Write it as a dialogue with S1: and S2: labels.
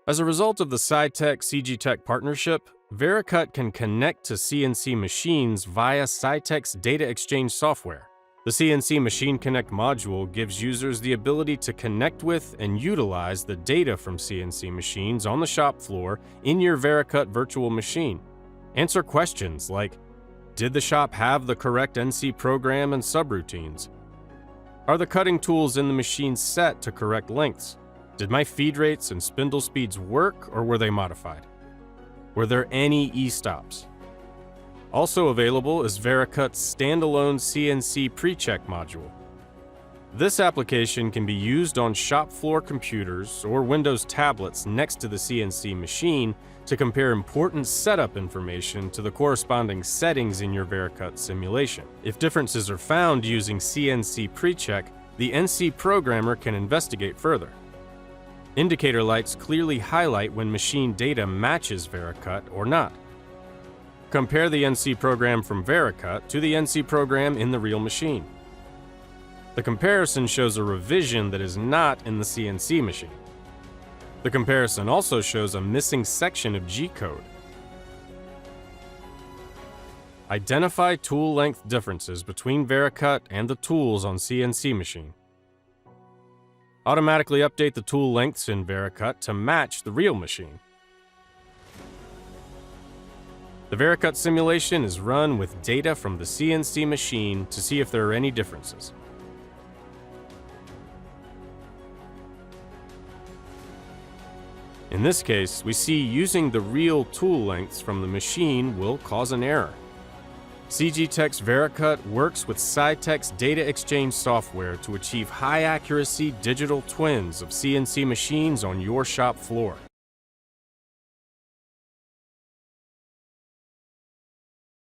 S1: As a result of the SciTech-CGTech partnership, Vericut can connect to CNC machines via SciTech's data exchange software. The CNC Machine Connect module gives users the ability to connect with and utilize the data from CNC machines on the shop floor in your Vericut virtual machine. Answer questions like, did the shop have the correct NC program and subroutines? Are the cutting tools in the machine set to correct lengths? Did my feed rates and spindle speeds work, or were they modified? Were there any e-stops? Also available is Vericut's standalone CNC pre-check module. This application can be used on shop floor computers or Windows tablets next to the CNC machine to compare important setup information to the corresponding settings in your Vericut simulation. If differences are found using CNC pre-check, the NC programmer can investigate further. Indicator lights clearly highlight when machine data matches Vericut or not. Compare the NC program from Vericut to the NC program in the real machine. The comparison shows a revision that is not in the CNC machine. The comparison also shows a missing section of G-code. Identify tool length differences between Vericut and the tools on CNC machine. Automatically update the tool lengths in Vericut to match the real machine. The Vericut simulation is run with data from the CNC machine to see if there are any differences. In this case, we see using the real tool lengths from the machine will cause an error. CGTech's Vericut works with SciTech's data exchange software to achieve high-accuracy digital twins of CNC machines on your shop floor.